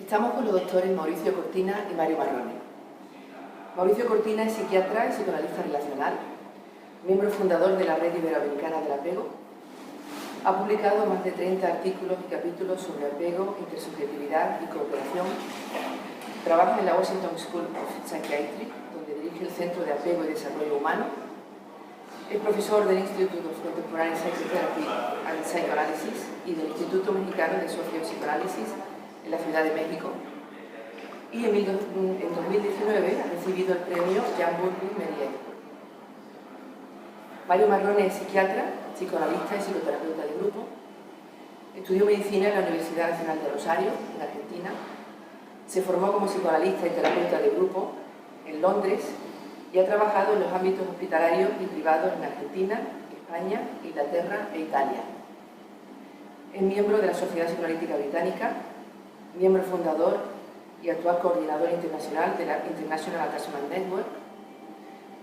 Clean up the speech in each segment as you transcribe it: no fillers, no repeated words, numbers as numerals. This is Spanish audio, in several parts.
Estamos con los doctores Mauricio Cortina y Mario Marrone. Mauricio Cortina es psiquiatra y psicoanalista relacional, miembro fundador de la Red Iberoamericana del Apego. Ha publicado más de 30 artículos y capítulos sobre apego, intersubjetividad y cooperación. Trabaja en la Washington School of Psychiatry, donde dirige el Centro de Apego y Desarrollo Humano. Es profesor del Institute of Contemporary Psychotherapy and Psychoanalysis y del Instituto Mexicano de Sociopsicoanálisis en la Ciudad de México. Y en 2019 ha recibido el premio Jan Bowlby-Meriette. Mario Marrone es psiquiatra, psicoanalista y psicoterapeuta de grupo. Estudió medicina en la Universidad Nacional de Rosario, en Argentina. Se formó como psicoanalista y terapeuta de grupo en Londres y ha trabajado en los ámbitos hospitalarios y privados en Argentina, España, Inglaterra e Italia. Es miembro de la Sociedad Psicoanalítica Británica, miembro fundador y actual coordinador internacional de la International Attachment Network,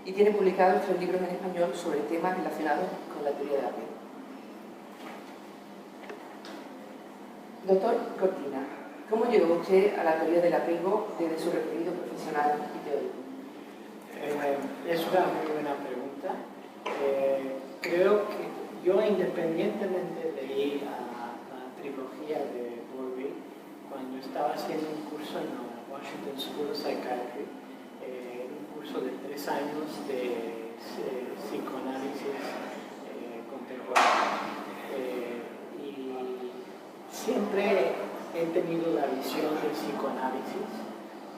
y tiene publicados 3 libros en español sobre temas relacionados con la teoría del apego. Doctor Cortina, ¿cómo llegó usted a la teoría del apego desde su recorrido profesional y teórico? Es una muy buena pregunta. Creo que yo, independientemente de ir a la trilogía de Bowlby, cuando estaba haciendo un curso en la Washington School of Psychiatry, un curso de 3 años de psicoanálisis contemporáneo, y siempre he tenido la visión del psicoanálisis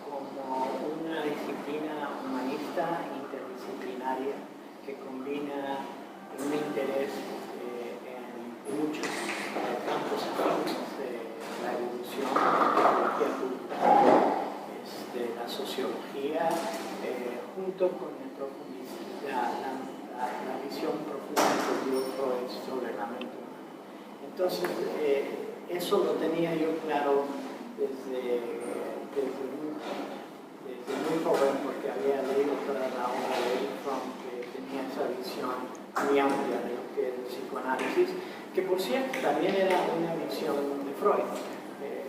como una disciplina humanista interdisciplinaria que combina un interés en muchos campos afines de la evolución, la psicología cultural, la sociología, junto con la visión profunda que dio Freud sobre la mente humana. Entonces, eso lo tenía yo claro desde muy joven, porque había leído toda la obra de Erich Fromm, que tenía esa visión muy amplia de lo que es el psicoanálisis, que por cierto también era una visión de Freud.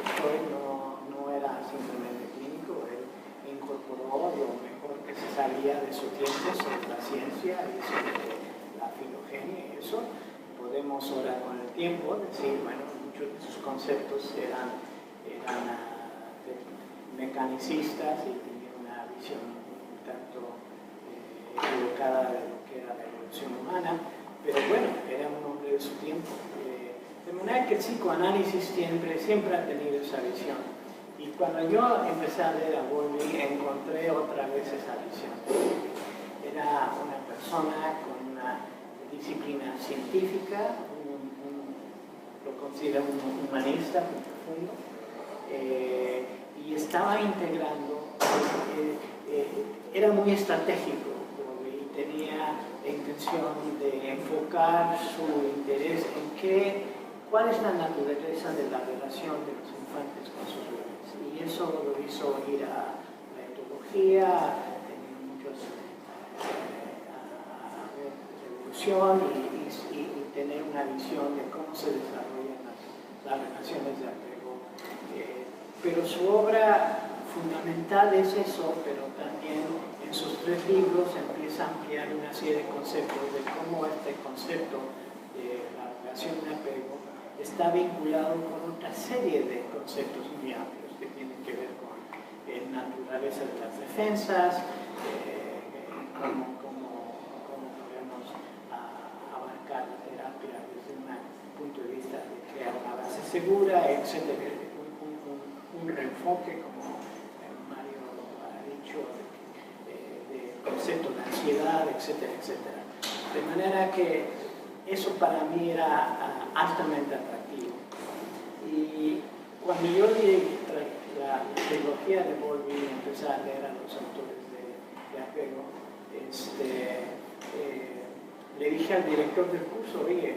Freud no era simplemente clínico, él incorporó lo mejor que se sabía de su tiempo sobre la ciencia y sobre la filogenia, y eso podemos ahora con el tiempo decir, bueno, muchos de sus conceptos eran mecanicistas y tenían una visión un tanto equivocada de lo que era la evolución humana, pero bueno, era un hombre de su tiempo. De manera que el psicoanálisis siempre ha tenido esa visión. Y cuando yo empecé a leer a Bowlby, encontré otra vez esa visión. Era una persona con una disciplina científica, lo considero un humanista muy profundo, y estaba integrando, era muy estratégico y tenía la intención de enfocar su interés en cuál es la naturaleza de la relación de los infantes con sus bebés. Y eso lo hizo ir a la etología, tenía muchos a ver evolución y tener una visión de cómo se desarrollan las relaciones de apego. Pero su obra fundamental es eso, pero también en sus 3 libros empieza a ampliar una serie de conceptos de cómo este concepto de la relación de apego está vinculado con otra serie de conceptos muy amplios que tienen que ver con la naturaleza de las defensas, cómo podemos abarcar la terapia desde un punto de vista de crear una base segura, etc. Un reenfoque, como Mario ha dicho, de conceptos de ansiedad, etcétera, etcétera. De manera que eso para mí era altamente atractivo. Y cuando yo leí la trilogía de Bowlby y empecé a leer a los autores de apego, le dije al director del curso, oye,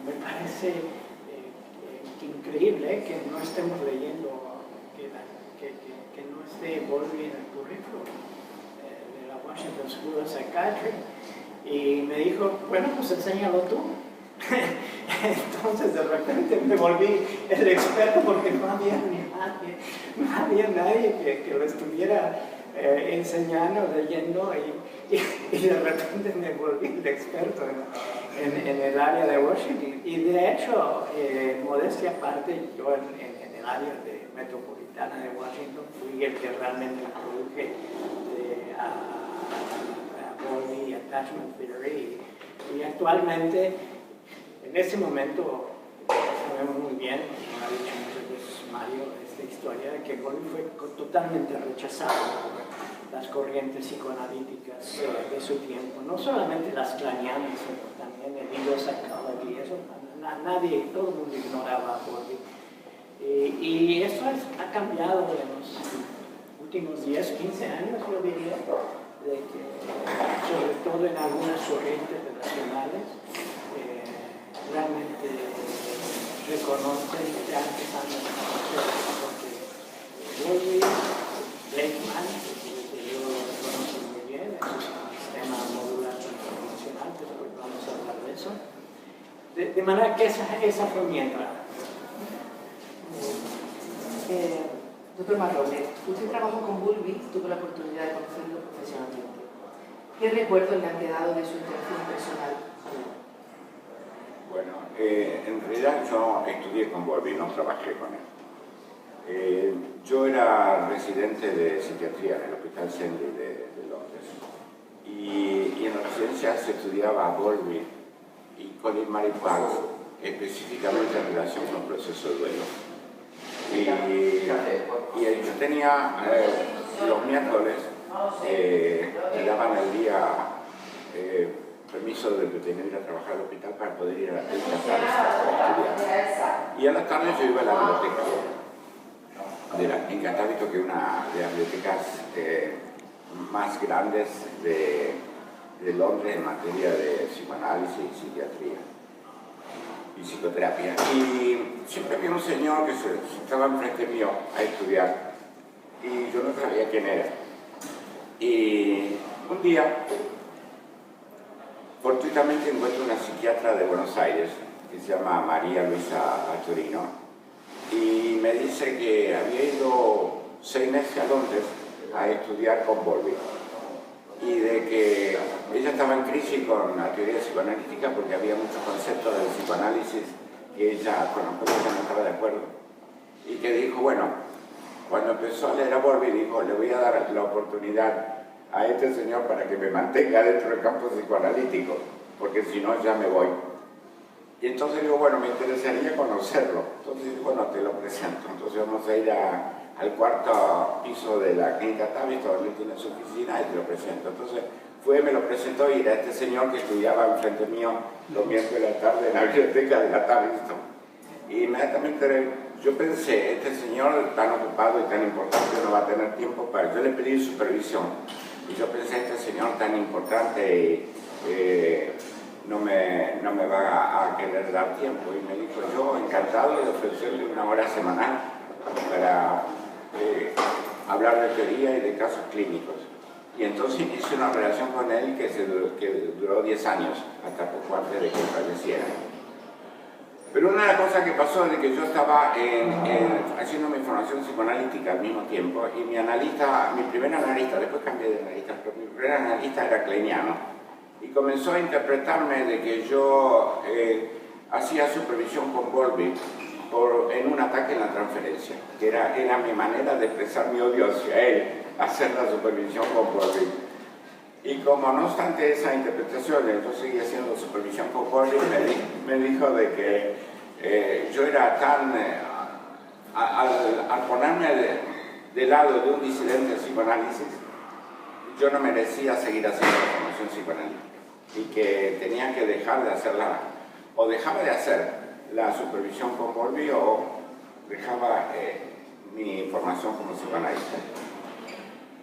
me parece increíble que no estemos leyendo, que no esté Bowlby en el currículo de la Washington School of Psychiatry. Y me dijo, bueno, pues enséñalo tú. Entonces de repente me volví el experto porque no había nadie que lo estuviera enseñando, leyendo, y de repente me volví el experto en el área de Washington. Y de hecho, modestia aparte, yo en el área metropolitana de Washington fui el que realmente introduje a Bowlby, Attachment Theory, y actualmente, en ese momento, sabemos muy bien, como ha dicho muchas veces Mario, esta historia de que Bowlby fue totalmente rechazado por las corrientes psicoanalíticas de su tiempo, no solamente las kleinianas, sino también el ego psychology, eso nadie, todo el mundo ignoraba a Bowlby. Y eso ha cambiado en los últimos 10, 15 años, yo diría, de que, sobre todo en algunas corrientes relacionales, realmente reconocen que están empezando a reconocer porque Bowlby, Blakeman, que yo lo reconozco muy bien, es un sistema modular transformacional, después vamos a hablar de eso. De manera que esa fue mi entrada. Doctor Marrone, usted trabajó con Bowlby, tuvo la oportunidad de conocerlo profesionalmente. ¿Qué recuerdos le han quedado de su interacción personal? Bueno, en realidad yo estudié con Bowlby, no trabajé con él. Yo era residente de psiquiatría en el Hospital Sendley de Londres. Y en la residencia se estudiaba a Bowlby y Colin Mary Parks, específicamente en relación con el proceso de duelo. Y yo tenía los miércoles, me daban el día permiso de tener que ir a trabajar al hospital para poder ir a la tarde a estudiar. Y a la tarde yo iba a la biblioteca en Catávito, que es una de las bibliotecas más grandes de Londres en materia de psicoanálisis y psiquiatría y psicoterapia. Y siempre había un señor que se sentaba enfrente mío a estudiar y yo no sabía quién era. Y un día, fortuitamente encuentro una psiquiatra de Buenos Aires que se llama María Luisa Atorino y me dice que había ido 6 meses a Londres a estudiar con Bowlby y de que ella estaba en crisis con la teoría psicoanalítica porque había muchos conceptos del psicoanálisis con los cuales ella no estaba de acuerdo, y que dijo, bueno, cuando empezó a leer a Bowlby dijo, le voy a dar la oportunidad a este señor para que me mantenga dentro del campo psicoanalítico, porque si no ya me voy. Y entonces digo, bueno, me interesaría conocerlo. Entonces digo, bueno, te lo presento. Entonces vamos a ir al cuarto piso de la clínica Tavistock, donde tiene su oficina, y te lo presento. Entonces me lo presentó y era este señor que estudiaba enfrente mío los miércoles de la tarde en la biblioteca de la Tavistock. Y inmediatamente yo pensé, este señor tan ocupado y tan importante no va a tener tiempo para... Yo le pedí supervisión. Y yo pensé, este señor tan importante no me va a querer dar tiempo. Y me dijo, yo encantado de ofrecerle 1 hora semanal para hablar de teoría y de casos clínicos. Y entonces hice una relación con él que duró 10 años, hasta poco antes de que falleciera. Pero una de las cosas que pasó es que yo estaba haciendo mi formación psicoanalítica al mismo tiempo, y mi primer analista, después cambié de analista, pero mi primer analista era kleiniano, y comenzó a interpretarme de que yo hacía supervisión con Bowlby en un ataque en la transferencia, que era mi manera de expresar mi odio hacia él, hacer la supervisión con Bowlby. Y como no obstante esa interpretación, yo seguía haciendo supervisión con Bowlby, me dijo de que yo era tan... al ponerme del lado de un disidente de psicoanálisis, yo no merecía seguir haciendo la formación psicoanalítica y que tenía que dejar de hacerla, o dejaba de hacer la supervisión con Bowlby o dejaba mi formación como psicoanalista.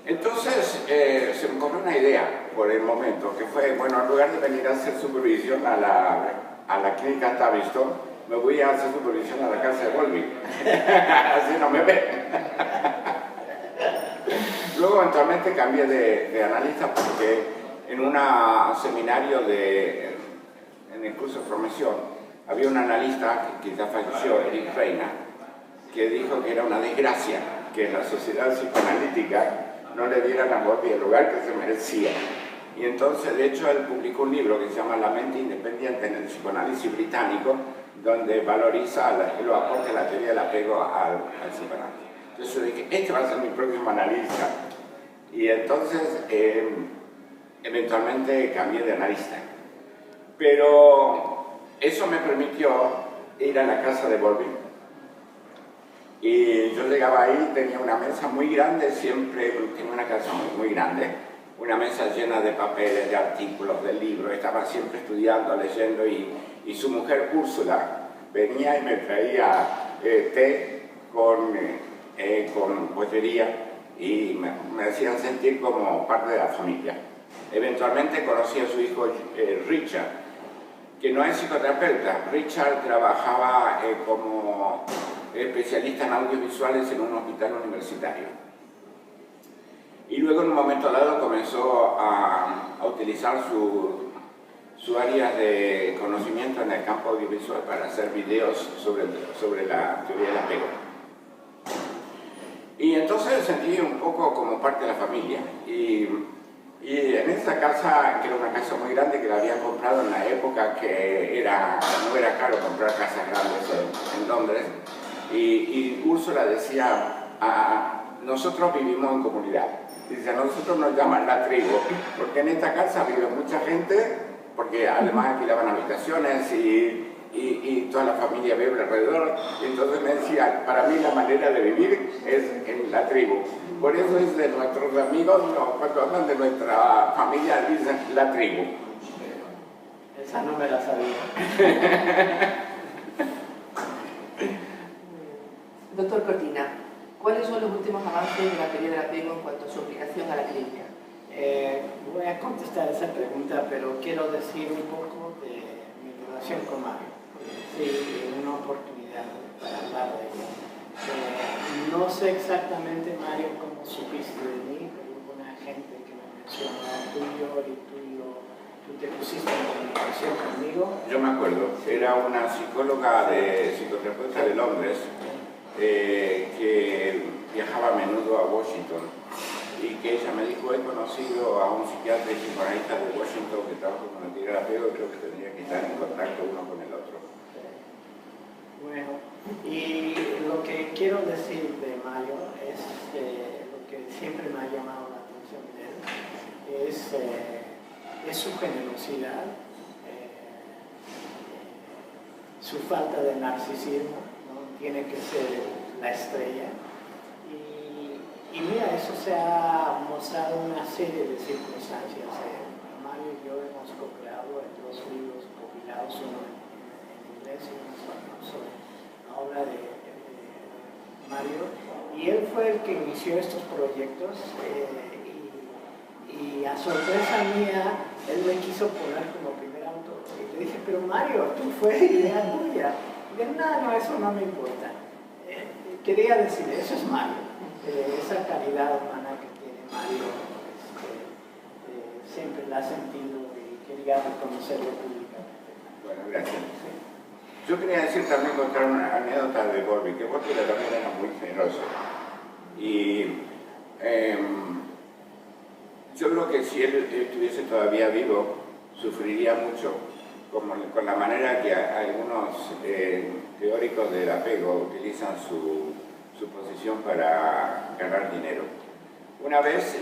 Entonces se me ocurrió una idea por el momento, que fue, bueno, en lugar de venir a hacer supervisión a la clínica Tavistock, me voy a hacer supervisión a la casa de Bowlby. Así no me ven. Luego eventualmente cambié de analista porque en un seminario en el curso de formación había un analista que ya falleció, Eric Reina, que dijo que era una desgracia que la sociedad psicoanalítica no le dieran a Bowlby el lugar que se merecía. Y entonces, de hecho, él publicó un libro que se llama La mente independiente en el psicoanálisis británico, donde valoriza los aportes de la teoría del apego al psicoanálisis. Entonces yo dije, este va a ser mi próximo analista. Y entonces, eventualmente cambié de analista. Pero eso me permitió ir a la casa de Bowlby. Y yo llegaba ahí, tenía una mesa muy grande, siempre tenía una casa muy grande, una mesa llena de papeles, de artículos, de libros, estaba siempre estudiando, leyendo, y su mujer Úrsula venía y me traía té con bollería y me hacían sentir como parte de la familia. Eventualmente conocí a su hijo Richard, que no es psicoterapeuta. Richard trabajaba como especialista en audiovisuales en un hospital universitario. Y luego en un momento dado comenzó a utilizar su área de conocimiento en el campo audiovisual para hacer videos sobre la teoría del apego. Y entonces sentí un poco como parte de la familia. Y en esa casa, que era una casa muy grande, que la habían comprado en la época que no era caro comprar casas grandes en Londres, y Úrsula decía, nosotros vivimos en comunidad. Dice, a nosotros nos llaman la tribu, porque en esta casa vive mucha gente, porque además alquilaban habitaciones y toda la familia vive alrededor. Y entonces me decía, para mí la manera de vivir es en la tribu. Por eso es de nuestros amigos, cuando hablan de nuestra familia, dicen la tribu. Esa no me la sabía. Doctor Cortina, ¿cuáles son los últimos avances de la teoría del apego en cuanto a su aplicación a la clínica? Voy a contestar esa pregunta, pero quiero decir un poco de mi relación con Mario. Sí, una oportunidad para hablar de ella. No sé exactamente, Mario, cómo supiste de mí, pero hubo una gente que me mencionó tú te pusiste en comunicación conmigo. Yo me acuerdo, era una psicóloga psicoterapeuta de Londres, que viajaba a menudo a Washington, y que ella me dijo, he conocido a un psiquiatra y psicoanalista de Washington que trabaja con la teoría del apego, creo que tendría que estar en contacto uno con el otro. Bueno, y lo que quiero decir de Mario es lo que siempre me ha llamado la atención de él, es su generosidad, su falta de narcisismo. Tiene que ser la estrella. Y mira, eso se ha mostrado en una serie de circunstancias. Mario y yo hemos co-creado dos libros compilados, uno en inglés y uno en español, sobre la obra de Mario. Y él fue el que inició estos proyectos y a sorpresa mía, él me quiso poner como primer autor. Y le dije, pero Mario, tú fue idea tuya. No, eso no me importa. Quería decir, eso es Mario. Esa calidad humana que tiene Mario, siempre la he sentido y quería reconocerlo públicamente. Bueno, gracias. Sí. Yo quería decir también, contar una anécdota de Bowlby, que Bowlby también era muy generoso. Y yo creo que si él estuviese todavía vivo, sufriría mucho con la manera que algunos teóricos del apego utilizan su posición para ganar dinero. Una vez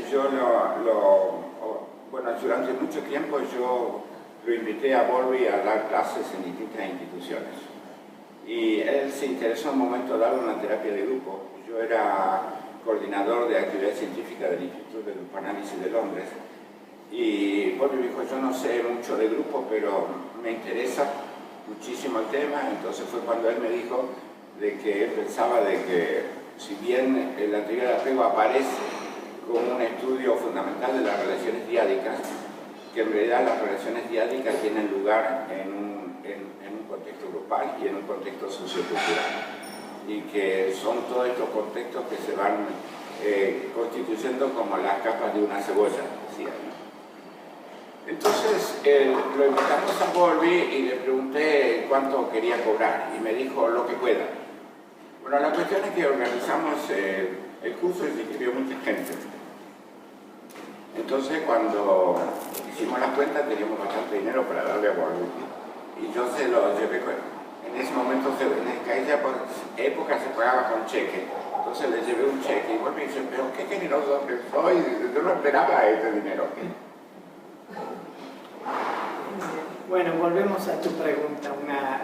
durante mucho tiempo yo lo invité a Bowlby a dar clases en distintas instituciones. Y él se interesó en un momento dado en la terapia de grupo. Yo era coordinador de actividad científica del Instituto de Grupoanálisis de Londres. Y Bowlby dijo, yo no sé mucho de grupo, pero me interesa muchísimo el tema. Entonces fue cuando él me dijo de que él pensaba de que, si bien la teoría del apego aparece como un estudio fundamental de las relaciones diádicas, que en realidad las relaciones diádicas tienen lugar en un contexto grupal y en un contexto sociocultural, y que son todos estos contextos que se van constituyendo como las capas de una cebolla, decía, ¿no? Entonces lo invitamos a Bowlby y le pregunté cuánto quería cobrar, y me dijo lo que pueda. Bueno, la cuestión es que organizamos el curso y se inscribió mucha gente. Entonces, cuando hicimos las cuentas, teníamos bastante dinero para darle a Volvi. Y yo se lo llevé. En ese momento, en aquella época se pagaba con cheque. Entonces le llevé un cheque y Volvi dice, pero qué generoso que soy, yo no esperaba este dinero. Bueno, volvemos a tu pregunta, una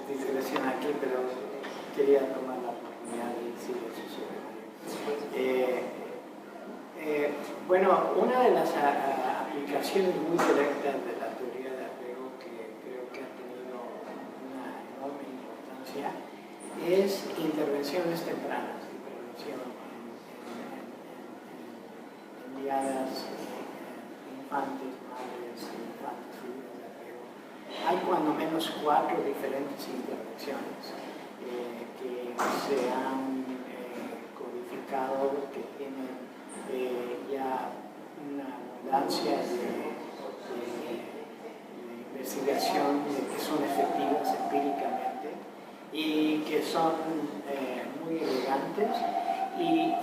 digresión aquí, pero quería tomar la oportunidad de decir eso sobre bueno, una de las aplicaciones muy directas de la teoría de apego que creo que ha tenido una enorme importancia es intervenciones tempranas, intervención en enviadas infantes, madres, infantes, figuras de apego. Hay cuando menos 4 diferentes intervenciones que se han codificado, que tienen ya una abundancia de investigación de que son efectivas empíricamente y que son muy elegantes y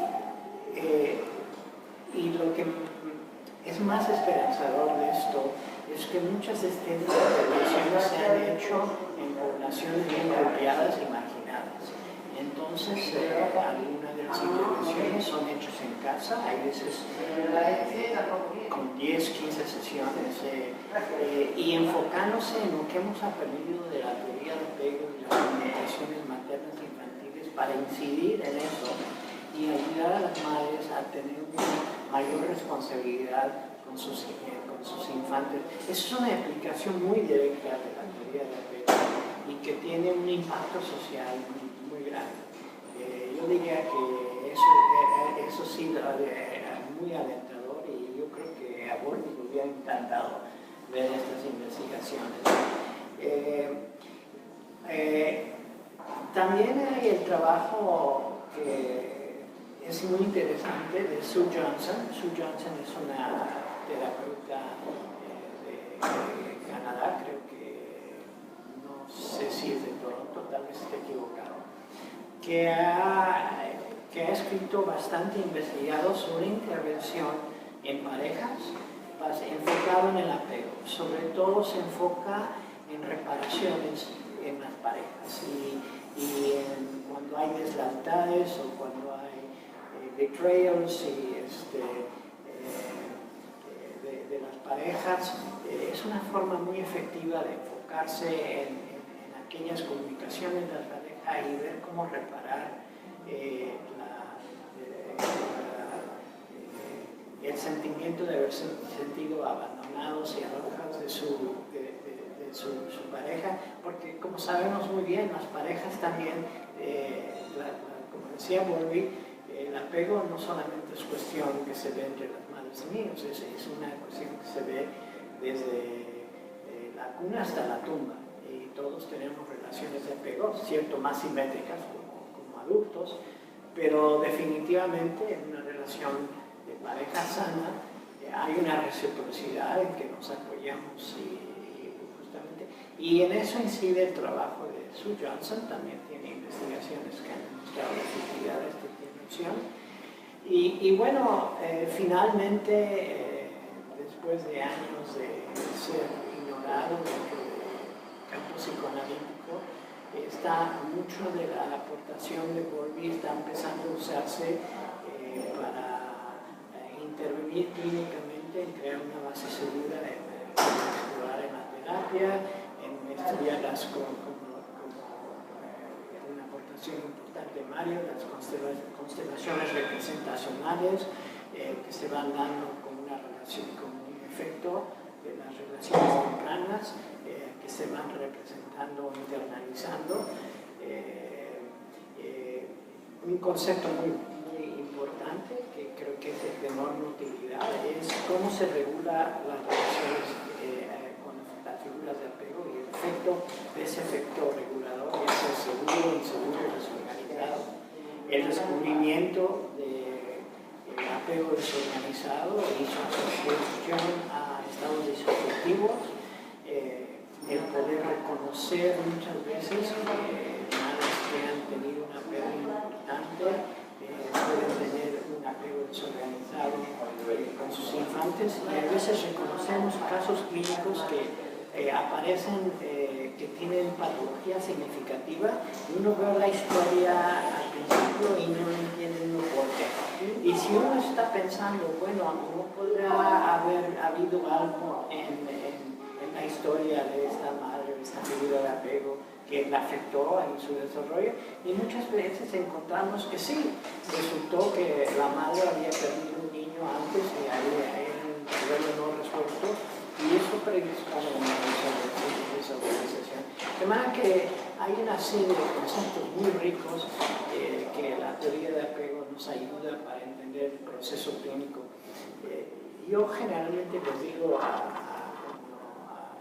lo que es más esperanzador de esto es que muchas de estas intervenciones se han hecho en poblaciones bien golpeadas y marginadas. Entonces, algunas de las intervenciones son hechas en casa, hay veces con 10, 15 sesiones, y enfocándose en lo que hemos aprendido de la teoría de apego y las comunicaciones maternas e infantiles para incidir en eso y ayudar a las madres a tener una mayor responsabilidad con sus infantes. Esa es una explicación muy directa de la teoría de apego y que tiene un impacto social muy grande. Yo diría que eso sí es muy alentador y yo creo que a Volvi le hubiera encantado ver estas investigaciones. También hay el trabajo que es muy interesante de Sue Johnson. Sue Johnson es una terapeuta de Canadá, creo que no sé si es de Toronto, tal vez esté equivocado, que ha escrito bastante investigado sobre intervención en parejas, enfocado en el apego. Sobre todo se enfoca en reparaciones en las parejas y cuando hay deslealtades o cuando hay betrayals de las parejas, es una forma muy efectiva de enfocarse en aquellas comunicaciones de la pareja y ver cómo reparar el sentimiento de haberse sentido abandonados y arrojados de su pareja, porque como sabemos muy bien, las parejas también, como decía Volvi, el apego no solamente es cuestión que se ve entre las madres y niños, es una cuestión que se ve desde la cuna hasta la tumba, y todos tenemos relaciones de apego, cierto, más simétricas como adultos, pero definitivamente en una relación de pareja sana hay una reciprocidad en que nos apoyamos y en eso incide el trabajo de Sue Johnson. También tiene investigaciones que han demostrado la efectividad de esta intervención y bueno, finalmente después de años de ser ignorado dentro del campo psicoanalítico, mucho de la aportación de Volvi está empezando a usarse para intervenir clínicamente en crear una base segura en explorar en la terapia, en estudiarlas como una aportación importante de Mario, las constelaciones representacionales que se van dando como una relación, como un efecto de las relaciones tempranas que se van representando, internalizando. Un concepto muy importante que creo que es de enorme utilidad es cómo se regula las relaciones con las figuras de apego y el efecto de ese efecto regulador, ya sea seguro, inseguro y desorganizado. El descubrimiento del apego desorganizado y su asociación a estados disociativos, el poder reconocer muchas veces madres que han tenido un apego antes y a veces reconocemos casos clínicos que aparecen que tienen patología significativa y uno ve la historia al principio y no entiende uno por qué. Y si uno está pensando, bueno, no podrá haber habido algo en la historia de esta madre, de esta figura de apego que la afectó en su desarrollo, y muchas veces encontramos que sí, resultó que la madre había perdido un niño antes y había un duelo no resuelto, y eso predispone una desorientación. De manera que hay una serie de conceptos muy ricos que la teoría de apego nos ayuda para entender el proceso clínico. Yo generalmente les digo,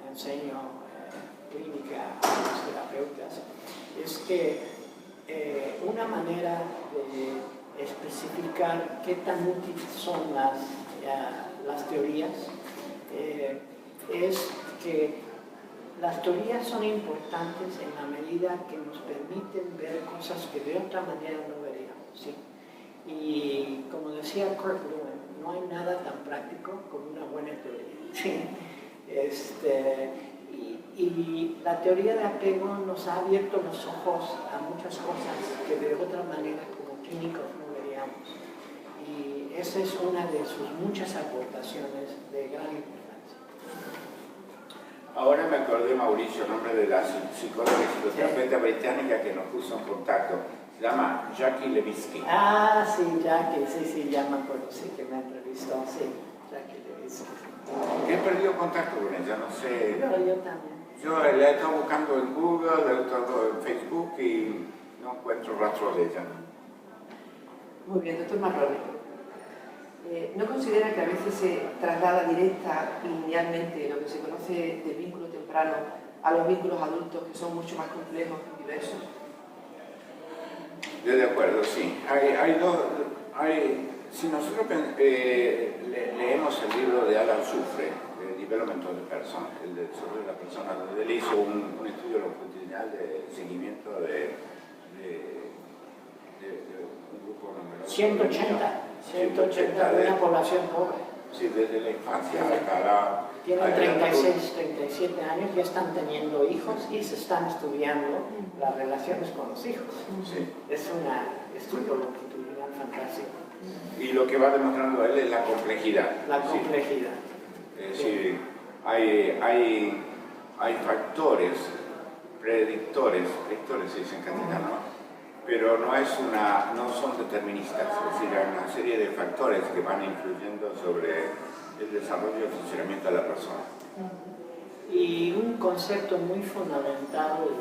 enseño clínica a los terapeutas, es que una manera de especificar qué tan útiles son las teorías es que las teorías son importantes en la medida que nos permiten ver cosas que de otra manera no veríamos, ¿sí? Y como decía Kurt Lewin, no hay nada tan práctico como una buena teoría, ¿sí? Y la teoría de apego nos ha abierto los ojos a muchas cosas que de otra manera como clínicos no veríamos. Y esa es una de sus muchas aportaciones de gran importancia. Ahora me acordé, Mauricio, el nombre de la psicóloga y psicoterapeuta británica que nos puso en contacto. Se llama Jackie Levitsky. Ah, sí, Jackie, sí, ya me acuerdo, sí, que me entrevistó, sí, Jackie Levitsky. He perdido contacto con ella, no sé. Pero yo también. Yo la he estado buscando en Google, la he estado en Facebook y no encuentro rastro de ella. Muy bien, doctor Marrone. ¿No considera que a veces se traslada directa y linealmente lo que se conoce del vínculo temprano a los vínculos adultos, que son mucho más complejos y diversos? Yo de acuerdo, sí. Si nosotros leemos el libro de Alan Shufre, Development of the Person, el desarrollo de la persona, donde él hizo un estudio longitudinal de seguimiento de un grupo numeroso. 180 de una población pobre. Sí, desde la infancia hasta la... Tienen 36, 37 años, ya están teniendo hijos y se están estudiando las relaciones con los hijos. Sí. Es un estudio longitudinal fantástico. Y lo que va demostrando él es la complejidad. La complejidad. Es decir, hay factores predictores, predictores se dice en castellano, pero no son deterministas, es decir, hay una serie de factores que van influyendo sobre el desarrollo y el funcionamiento de la persona. Y un concepto muy fundamental de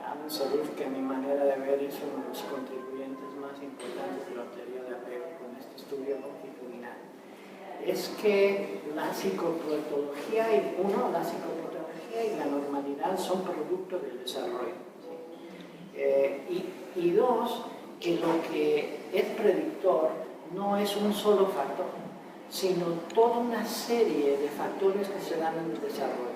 Alan Saruf, que a mi manera de ver es uno de los contribuyentes más importantes de la teoría de apego con este estudio longitudinal, es que la psicopatología y la normalidad son producto del desarrollo. ¿Sí? Y dos, que lo que es predictor no es un solo factor, sino toda una serie de factores que se dan en el desarrollo.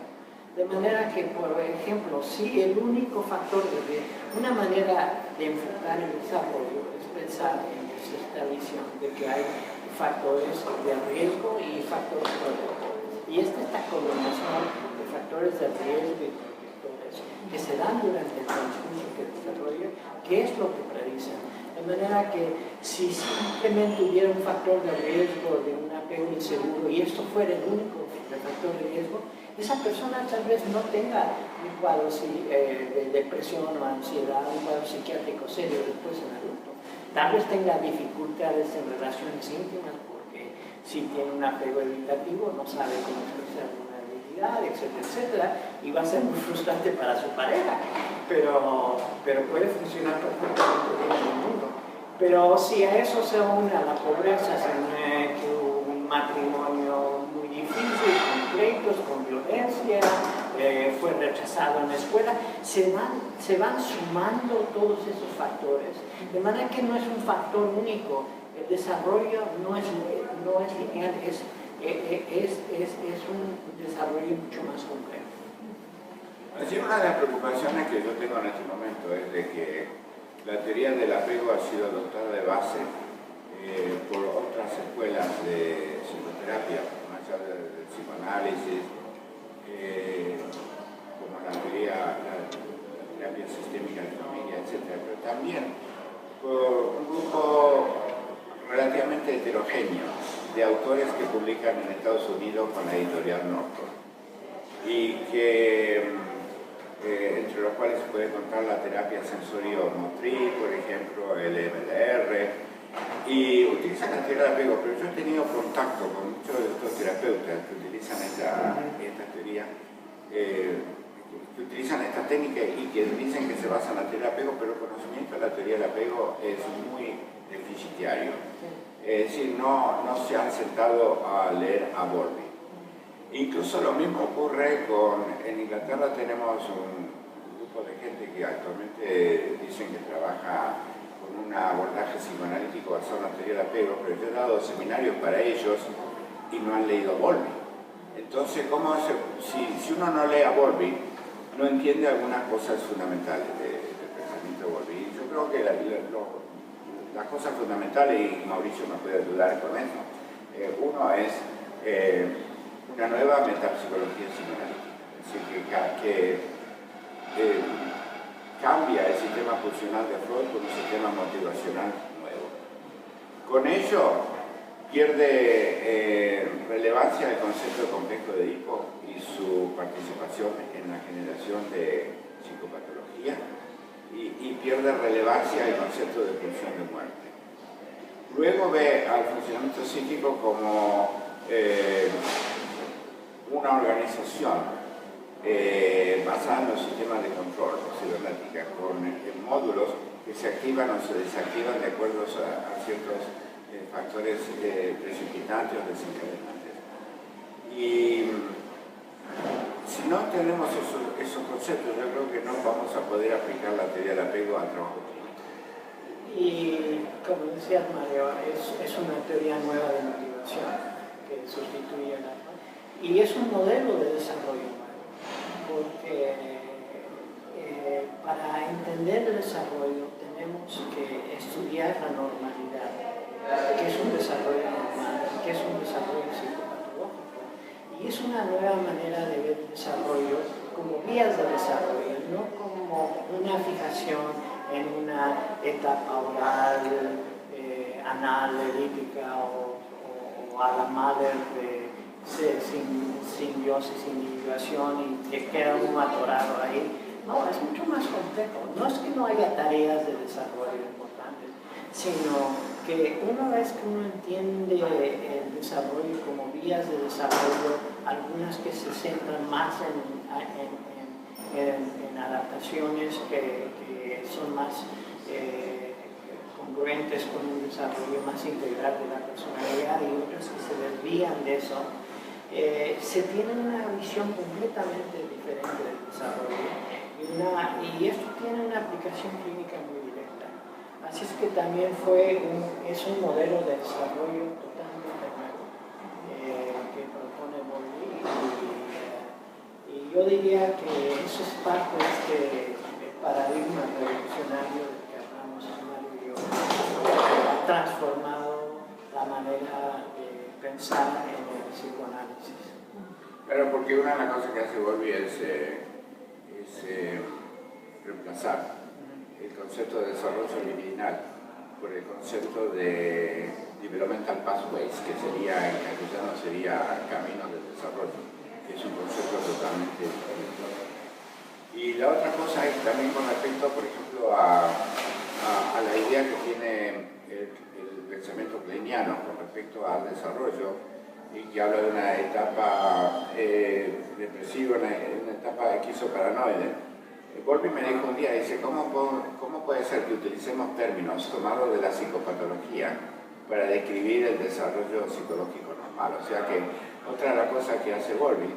De manera que, por ejemplo, si el único factor de riesgo, una manera de enfocar el desarrollo es pensar en esta visión de que hay factores de riesgo y factores protectores. Y esta combinación de factores de riesgo y protectores que se dan durante el transcurso del desarrollo, ¿qué es lo que predicen? De manera que si simplemente hubiera un factor de riesgo de un apego inseguro y esto fuera el único factor de riesgo, esa persona tal vez no tenga un cuadro de depresión o ansiedad, un cuadro psiquiátrico serio después en adulto. Tal vez tenga dificultades en relaciones íntimas porque si tiene un apego evitativo no sabe cómo expresar una habilidad, etcétera, etcétera, y va a ser muy frustrante para su pareja, pero puede funcionar perfectamente bien en el mundo. Pero si a eso se une a la pobreza, se une que un matrimonio muy difícil, con pleitos, con violencia, fue rechazado en la escuela, se van sumando todos esos factores, de manera que no es un factor único. El desarrollo no es lineal, es un desarrollo mucho más complejo. Así, una de las preocupaciones que yo tengo en este momento es de que la teoría del apego ha sido adoptada de base por otras escuelas de psicoterapia, heterogéneo de autores que publican en Estados Unidos con la editorial Norton y que entre los cuales se puede contar la terapia sensorio-motriz, por ejemplo, el EMDR, y utilizan la teoría de apego, pero yo he tenido contacto con muchos de estos terapeutas que utilizan esta teoría, que utilizan esta técnica y que dicen que se basa en la teoría de apego, pero el conocimiento de la teoría del apego es muy deficitario. Es decir, no se han sentado a leer a Bowlby. Incluso lo mismo ocurre en Inglaterra tenemos un grupo de gente que actualmente dicen que trabaja con un abordaje psicoanalítico basado en la teoría del apego, pero yo he dado seminarios para ellos y no han leído a Bowlby. Entonces, si uno no lee a Bowlby, no entiende algunas cosas fundamentales del pensamiento de Bowlby. Y yo creo que las cosas fundamentales, y Mauricio me puede ayudar con eso, uno es una nueva metapsicología psicoanalítica, es decir, que cambia el sistema funcional de Freud por un sistema motivacional nuevo. Con ello pierde relevancia el concepto de complejo de Edipo y su participación en la generación de psicopatología y pierde relevancia el concepto de pulsión de muerte. Luego ve al funcionamiento psíquico como una organización basada en los sistemas de control cibernética, con módulos que se activan o se desactivan de acuerdo a ciertos factores precipitantes o desencadenantes. Y si no tenemos esos conceptos, yo creo que no vamos a poder aplicar la teoría del apego al trabajo clínico. Y como decías, Mario, es una teoría nueva de motivación que sustituye la... Y es un modelo de desarrollo nuevo, porque para entender el desarrollo tenemos que estudiar la normalidad, qué es un desarrollo normal, qué es un desarrollo psicopatológico. Y es una nueva manera de ver el desarrollo como vías de desarrollo, no como una fijación en una etapa oral, anal, elíptica o a la madre de simbiosis, individuación y que queda uno atorado ahí. No, es mucho más complejo. No es que no haya tareas de desarrollo importantes, sino que una vez que uno entiende el desarrollo como vías de desarrollo, algunas que se centran más en adaptaciones que son más congruentes con un desarrollo más integral de la personalidad y otras que se desvían de eso, se tiene una visión completamente diferente del desarrollo y esto tiene una aplicación clínica muy directa. Así es que también es un modelo de desarrollo totalmente nuevo que propone Bowlby y yo diría que eso es parte de este paradigma revolucionario del que hablamos Mario y yo, que ha transformado la manera de pensar en el psicoanálisis. Claro, porque una de las cosas que hace Bowlby es reemplazar el concepto de desarrollo liminal por el concepto de developmental pathways, que sería, en castellano sería camino del desarrollo, que es un concepto totalmente diferente. Y la otra cosa es también con respecto, por ejemplo, a la idea que tiene el pensamiento kleiniano con respecto al desarrollo, y que habla de una etapa depresiva, una etapa esquizoparanoide. Bowlby me dijo un día, dice, ¿cómo puede ser que utilicemos términos tomados de la psicopatología para describir el desarrollo psicológico normal? O sea que otra de las cosas que hace Bowlby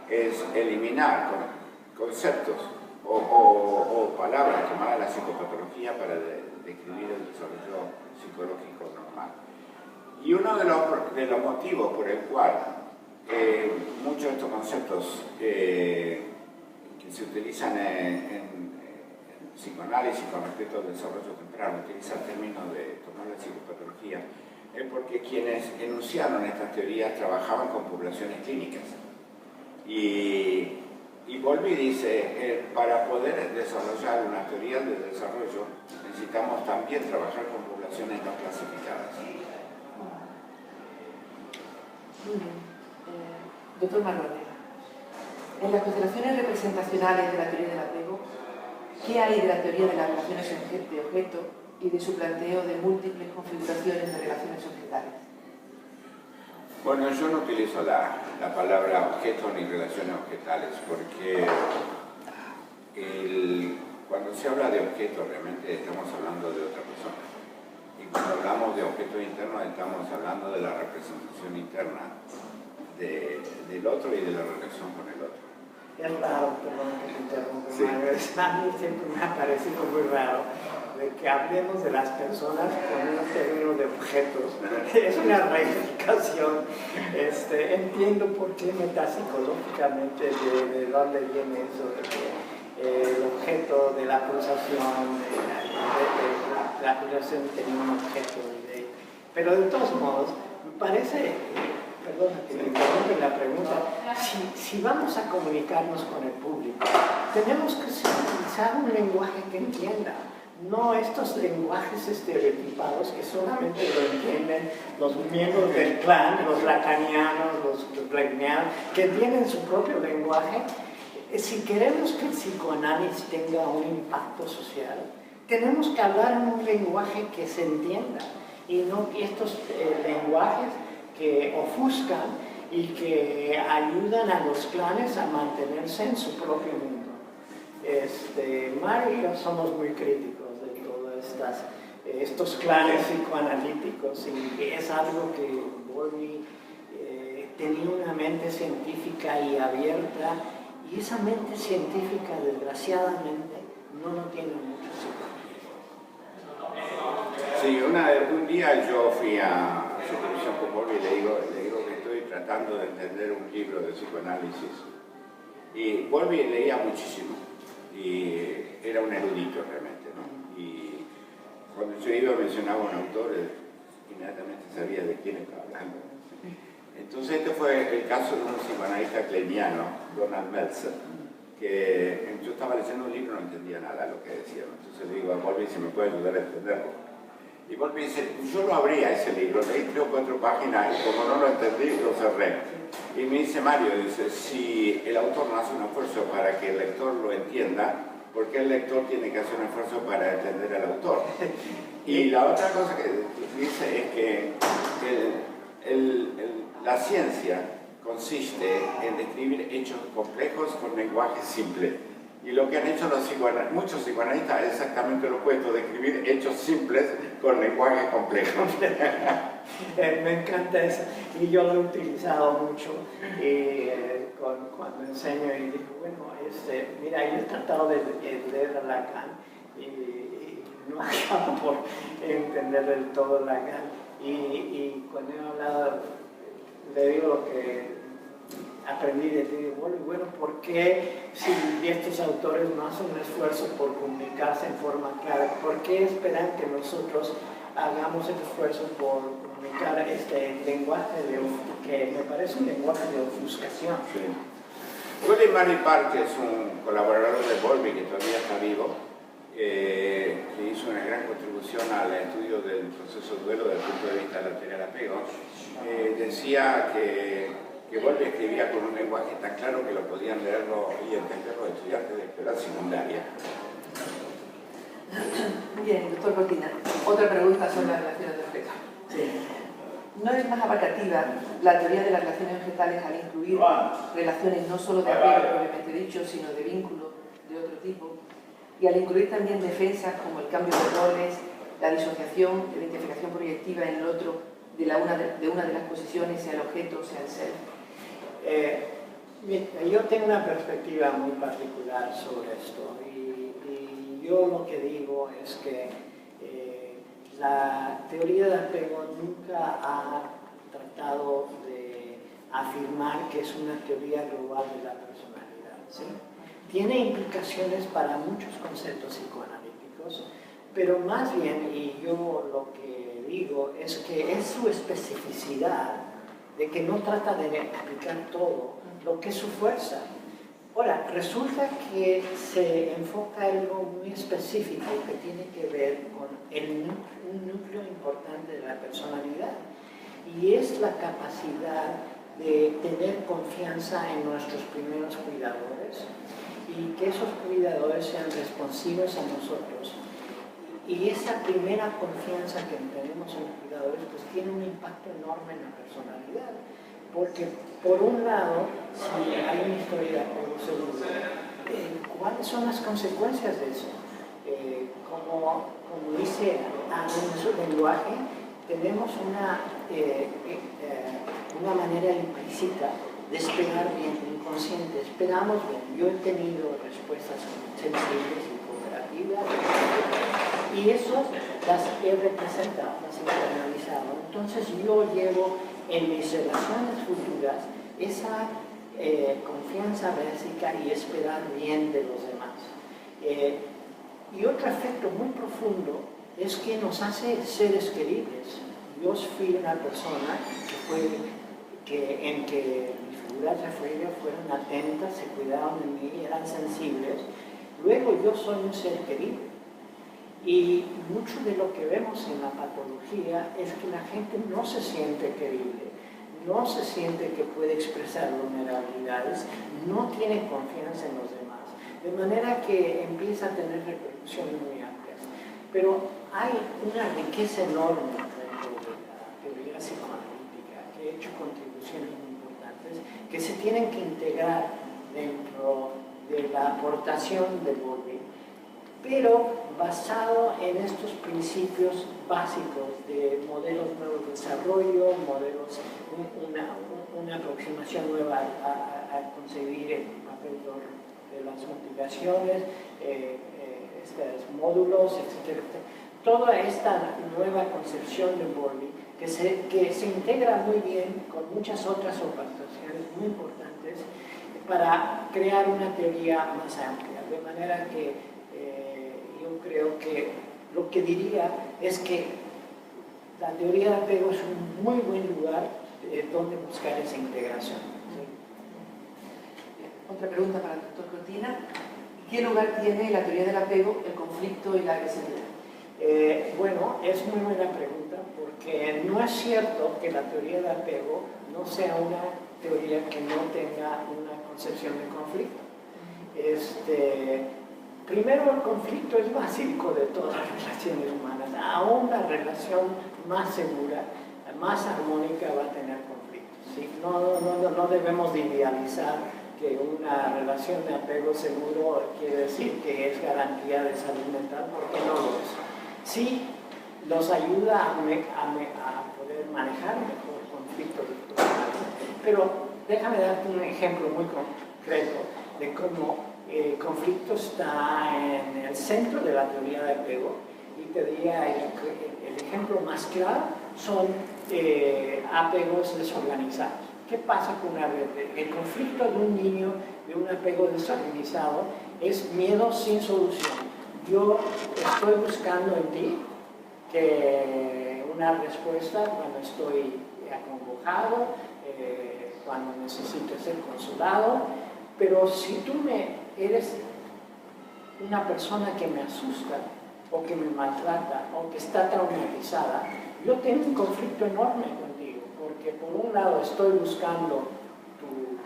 es eliminar conceptos o palabras tomadas de la psicopatología para describir el desarrollo psicológico normal. Y uno de los motivos por el cual muchos de estos conceptos que se utilizan en psicoanálisis con respecto al desarrollo temprano utilizan términos de tomar la psicopatología es porque quienes enunciaron estas teorías trabajaban con poblaciones clínicas. Y Bowlby dice, para poder desarrollar una teoría de desarrollo necesitamos también trabajar con poblaciones no clasificadas. Muy bien. Doctor Marrone, en las consideraciones representacionales de la teoría del apego, ¿qué hay de la teoría de las relaciones de objeto y de su planteo de múltiples configuraciones de relaciones objetales? Bueno, yo no utilizo la palabra objeto ni relaciones objetales porque cuando se habla de objeto realmente estamos hablando de otra persona. Y cuando hablamos de objetos internos estamos hablando de la representación interna del otro y de la relación con el otro. Es raro, perdón que te interrumpa, Sí. a mí siempre me ha parecido muy raro de que hablemos de las personas con un término de objetos. Es una reificación. Entiendo por qué metapsicológicamente de dónde viene eso, de que el objeto de la pulsación, la pulsación tenía un objeto. Pero de todos modos, me parece, perdona que me interrumpa la pregunta, si vamos a comunicarnos con el público, tenemos que utilizar un lenguaje que entienda. No estos lenguajes estereotipados que solamente lo entienden los miembros del clan, los lacanianos, los bregnianos, que tienen su propio lenguaje. Si queremos que el psicoanálisis tenga un impacto social, tenemos que hablar en un lenguaje que se entienda y no estos lenguajes que ofuscan y que ayudan a los clanes a mantenerse en su propio mundo. Mario y yo somos muy críticos de todos estos clanes psicoanalíticos y es algo que Bowlby tenía una mente científica y abierta, y esa mente científica desgraciadamente no lo tiene muchos psicólogos. Sí, un día yo fui a su televisión con Bowlby y le digo que estoy tratando de entender un libro de psicoanálisis. Y Bowlby leía muchísimo y era un erudito realmente, ¿no? Y cuando yo iba a mencionar a un autor, inmediatamente sabía de quién estaba hablando. Entonces este fue el caso de un psicoanalista kleiniano, Donald Meltzer, que yo estaba leyendo un libro y no entendía nada de lo que decía. Entonces le digo a Bowlby si me puede ayudar a entenderlo. Y Bowlby dice, yo lo abría ese libro, leí 3 o 4 páginas y como no lo entendí, lo cerré. Y me dice Mario, dice, si el autor no hace un esfuerzo para que el lector lo entienda, ¿por qué el lector tiene que hacer un esfuerzo para entender al autor? Y la otra cosa que dice es que la ciencia consiste en describir hechos complejos con lenguaje simple. Y lo que han hecho muchos psicoanalistas es exactamente lo opuesto, describir hechos simples con lenguaje complejo. Me encanta eso, y yo lo he utilizado mucho cuando enseño y digo, bueno, mira, yo he tratado de leer a Lacan y no acabo por entender del todo Lacan, y cuando he hablado, le digo lo que aprendí de ti, bueno, ¿por qué si estos autores no hacen un esfuerzo por comunicarse en forma clara? ¿Por qué esperan que nosotros hagamos el esfuerzo por comunicar este lenguaje que me parece un lenguaje de ofuscación? Sí. William Murray Park, que es un colaborador de Bowlby que todavía está vivo, que hizo una gran contribución al estudio del proceso de duelo desde el punto de vista de la teoría del apego, decía que Bowlby escribía con un lenguaje tan claro que lo podían leerlo y entenderlo los estudiantes de escuela secundaria. Bien, doctor Cortina, otra pregunta sobre las relaciones de objetos. Sí. ¿No es más abarcativa la teoría de las relaciones objetales al incluir relaciones no solo de apego propiamente dicho, sino de vínculo de otro tipo? Y al incluir también defensas como el cambio de roles, la disociación, la identificación proyectiva en el otro de una de las posiciones, sea el objeto o sea el ser. Yo tengo una perspectiva muy particular sobre esto y yo lo que digo es que la teoría del apego nunca ha tratado de afirmar que es una teoría global de la personalidad, ¿sí? Tiene implicaciones para muchos conceptos psicoanalíticos, pero más bien, y yo lo que digo es que es su especificidad de que no trata de explicar todo, lo que es su fuerza. Ahora, resulta que se enfoca en algo muy específico que tiene que ver con un núcleo importante de la personalidad. y es la capacidad de tener confianza en nuestros primeros cuidadores y que esos cuidadores sean responsivos a nosotros. Y esa primera confianza que tenemos en los cuidadores pues tiene un impacto enorme en la personalidad. Porque, por un lado, si hay una historia de apego seguro, ¿cuáles son las consecuencias de eso? Como dice en su lenguaje, tenemos una manera implícita de esperar bien, inconsciente, esperamos bien. Yo he tenido respuestas sensibles y cooperativas y eso las he representado, las he internalizado. Entonces yo llevo en mis relaciones futuras esa confianza básica y esperar bien de los demás. Y otro efecto muy profundo es que nos hace seres queribles. Yo fui una persona en que mis figuras de familia fueron atentas, se cuidaban de mí, eran sensibles. Luego yo soy un ser querido. Y mucho de lo que vemos en la patología es que la gente no se siente querible, no se siente que puede expresar vulnerabilidades, no tiene confianza en los demás, de manera que empieza a tener repercusiones muy amplias. Pero hay una riqueza enorme dentro de la teoría psicoanalítica que ha hecho contribuciones muy importantes que se tienen que integrar dentro de la aportación de Bowlby, pero basado en estos principios básicos de modelos nuevos de desarrollo, modelos, una aproximación nueva a concebir el papel de las motivaciones, estos módulos, etc. Toda esta nueva concepción de Bowlby que se integra muy bien con muchas otras aportaciones muy importantes para crear una teoría más amplia, de manera que yo creo que lo que diría es que la teoría de apego es un muy buen lugar donde buscar esa integración. ¿Sí? Otra pregunta para el doctor Cortina. ¿Qué lugar tiene la teoría del apego, el conflicto y la agresividad? Bueno, es muy buena pregunta porque no es cierto que la teoría de apego no sea una teoría que no tenga una concepción de conflicto. Primero, el conflicto es básico de todas las relaciones humanas. Aún la relación más segura, más armónica va a tener conflictos. ¿Sí? No debemos de idealizar que una relación de apego seguro quiere decir que es garantía de salud mental, porque no lo es. Sí, nos ayuda a poder manejar mejor conflictos personales. Pero déjame darte un ejemplo muy concreto de cómo el conflicto está en el centro de la teoría de apego, y te diría el ejemplo más claro son apegos desorganizados. ¿Qué pasa con el conflicto de un niño de un apego desorganizado? Es miedo sin solución. Yo estoy buscando en ti una respuesta cuando estoy acongojado, cuando necesito ser consolado, pero si tú eres una persona que me asusta o que me maltrata o que está traumatizada, yo tengo un conflicto enorme contigo, porque por un lado estoy buscando tu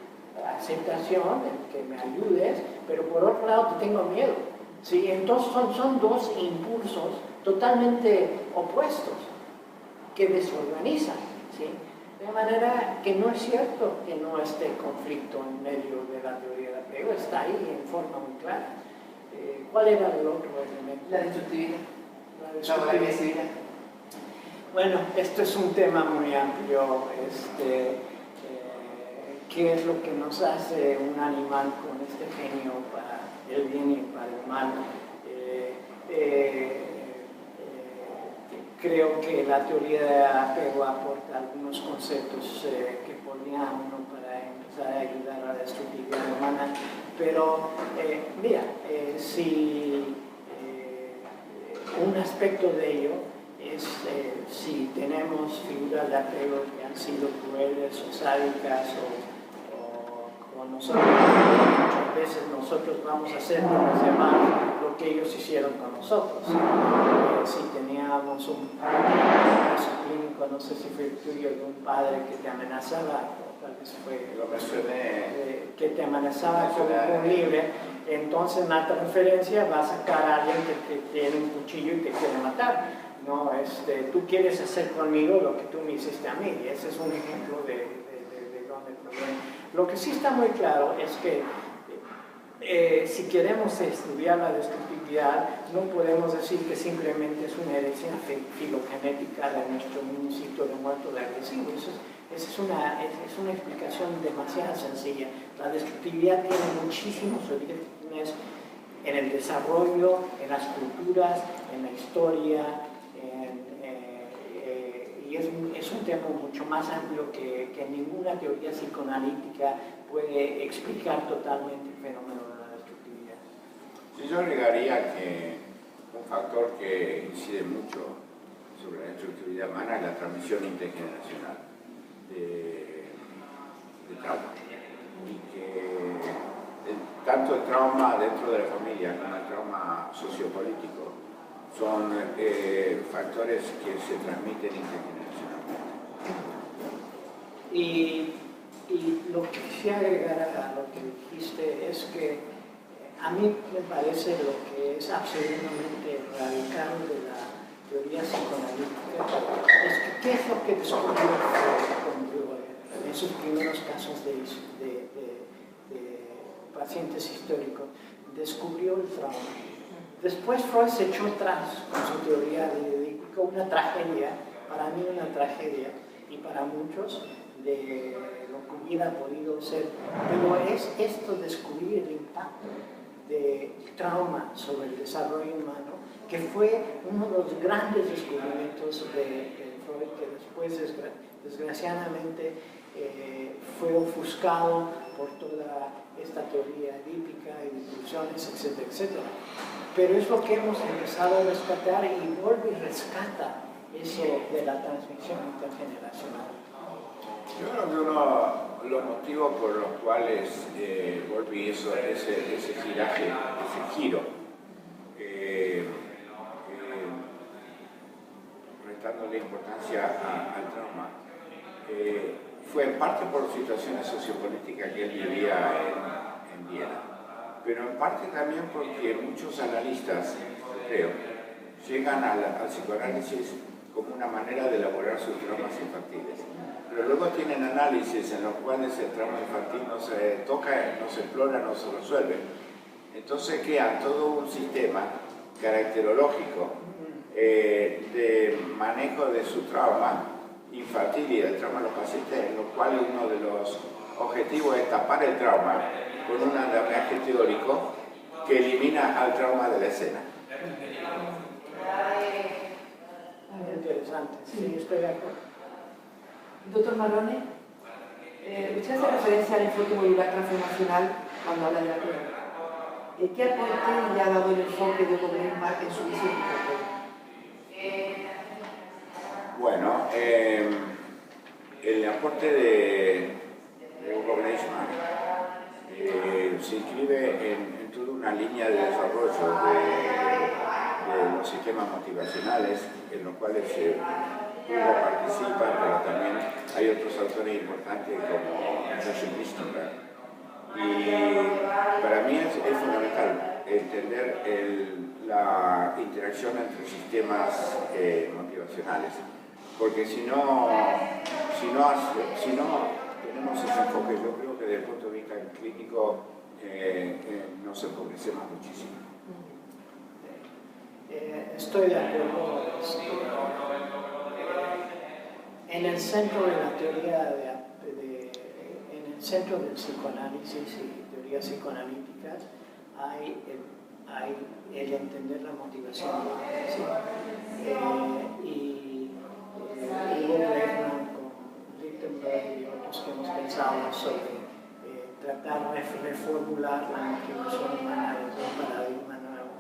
aceptación, que me ayudes, pero por otro lado te tengo miedo. ¿Sí? Entonces son dos impulsos totalmente opuestos que desorganizan. ¿Sí? De manera que no es cierto que no esté conflicto en medio de la teoría de apego, está ahí en forma muy clara. ¿Cuál era el otro elemento? La destructividad. La agresividad. Bueno, esto es un tema muy amplio. ¿Qué es lo que nos hace un animal con este genio para el bien y para el mal? Creo que la teoría de apego aporta algunos conceptos que podría uno para empezar a ayudar a la destructividad humana, pero mira, un aspecto de ello es si tenemos figuras de apego que han sido crueles o sádicas o con nosotros muchas veces nosotros vamos a hacer con los demás lo que ellos hicieron con nosotros. Si teníamos un caso clínico, no sé si fue el tuyo, de un padre que te amenazaba, tal vez fue Lo mencioné. que te amenazaba con un libre, entonces en la transferencia va a sacar a alguien que tiene un cuchillo y te quiere matar. No, tú quieres hacer conmigo lo que tú me hiciste a mí. Ese es un ejemplo de dónde proviene. Lo que sí está muy claro es que si queremos estudiar la destructividad, no podemos decir que simplemente es una herencia filogenética de nuestro instinto de muerto de agresivo. Esa es una explicación demasiado sencilla. La destructividad tiene muchísimos orígenes en el desarrollo, en las culturas, en la historia, y es un tema mucho más amplio que ninguna teoría psicoanalítica puede explicar totalmente el fenómeno de la destructividad. Sí, yo agregaría que un factor que incide mucho sobre la destructividad humana es la transmisión intergeneracional de trauma. Y que tanto el trauma dentro de la familia como el trauma sociopolítico son factores que se transmiten intergeneracionalmente. Y lo que quisiera agregar a lo que dijiste es que a mí me parece lo que es absolutamente radical de la teoría psicoanalítica es que qué es lo que descubrió en esos primeros casos de pacientes históricos. Descubrió el trauma. Después Freud se echó atrás con su teoría de una tragedia, para mí una tragedia, y para muchos de lo que hubiera podido ser, pero es esto descubrir el impacto de trauma sobre el desarrollo humano, que fue uno de los grandes descubrimientos de Freud, que después desgraciadamente fue ofuscado por toda esta teoría edípica y de pulsiones, etcétera, etcétera. Pero es lo que hemos empezado a rescatar y Bowlby rescata eso de la transmisión intergeneracional. Yo creo que uno de los motivos por los cuales Bowlby hizo ese giraje, ese giro, restándole importancia al trauma, fue en parte por situaciones sociopolíticas que él vivía en Viena, pero en parte también porque muchos analistas, creo, llegan al psicoanálisis como una manera de elaborar sus traumas infantiles. Pero luego tienen análisis en los cuales el trauma infantil no se toca, no se explora, no se resuelve. Entonces crean todo un sistema caracterológico de manejo de su trauma infantil y del trauma de los pacientes, en lo cual uno de los objetivos es tapar el trauma con un andamiaje teórico que elimina al trauma de la escena. Muy interesante, sí, estoy de acuerdo. Doctor Marrone, usted hace referencia al enfoque modular transformacional cuando habla de la teoría. ¿Qué aporte le ha dado el enfoque de Hugo Breichmann en su visión de la teoría? Bueno, el aporte de Hugo Breichmann se inscribe en toda una línea de desarrollo de los sistemas motivacionales, en los cuales Hugo participa, pero también hay otros autores importantes como Joseph Lichtenberg. Y para mí es fundamental entender la interacción entre sistemas motivacionales, porque si no tenemos ese enfoque, yo creo que desde el punto de vista clínico nos empobrecemos muchísimo. Estoy de acuerdo. En el centro de la teoría, en el centro del psicoanálisis y teorías psicoanalíticas, hay el entender la motivación. ¿Sí? Y Hugo Breichmann con Lichtenberg y otros que hemos pensado sobre tratar de reformular la motivación humana desde un paradigma nuevo,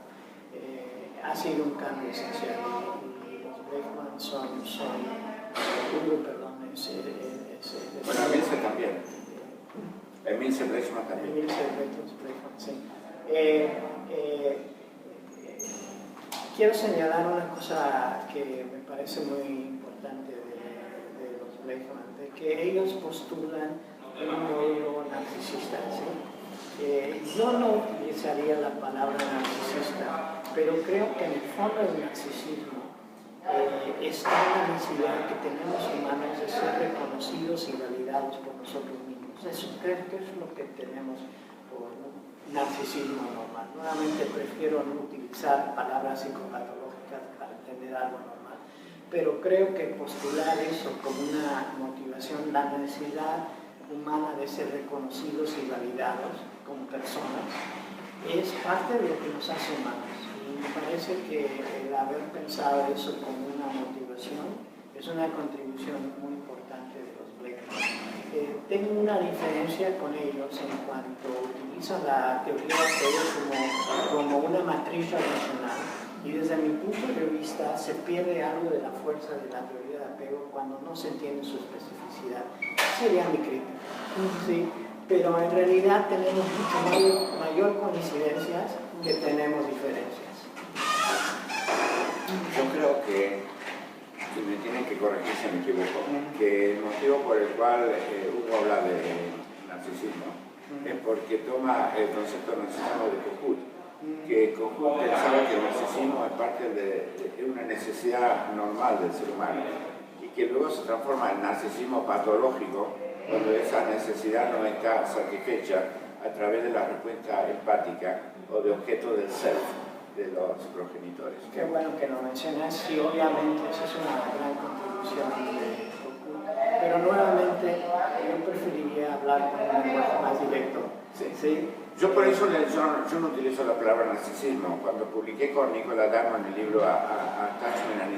ha sido un cambio esencial. Y los Breichmann son Hugo, perdón, bueno, a mí ese también. En Mills Bleichmann también. De Mills Bleichmann, sí. Quiero señalar una cosa que me parece muy importante de los Bleichmann, de que ellos postulan un modelo narcisista, ¿sí? Yo no utilizaría la palabra narcisista, pero creo que en el fondo del narcisismo está la necesidad que tenemos humanos de ser reconocidos y validados por nosotros mismos. Eso creo que es lo que tenemos por narcisismo normal. Nuevamente prefiero no utilizar palabras psicopatológicas para entender algo normal, pero creo que postular eso como una motivación, la necesidad humana de ser reconocidos y validados como personas, es parte de lo que nos hace humanos. Y me parece que el haber pensado eso como una motivación es una contribución muy importante de los Bleichmann. Tengo una diferencia con ellos en cuanto utilizan la teoría de apego como una matriz relacional, y desde mi punto de vista se pierde algo de la fuerza de la teoría de apego cuando no se entiende su especificidad. Sería mi crítica, ¿sí? Pero en realidad tenemos mucho mayor coincidencias que tenemos diferencias. Yo creo que, y me tienen que corregir si me equivoco, que el motivo por el cual Hugo habla de narcisismo es porque toma el concepto de narcisismo de Kohut, que Kohut pensaba que el narcisismo es parte de una necesidad normal del ser humano y que luego se transforma en narcisismo patológico cuando esa necesidad no está satisfecha a través de la respuesta empática o de objeto del self de los progenitores. Qué bueno que lo mencionas, y obviamente esa es una gran contribución de Kohut, pero nuevamente yo preferiría hablar con un lenguaje más directo. ¿Sí? Yo por eso yo no utilizo la palabra narcisismo. Cuando publiqué con Nicola Damo en el libro Attachment and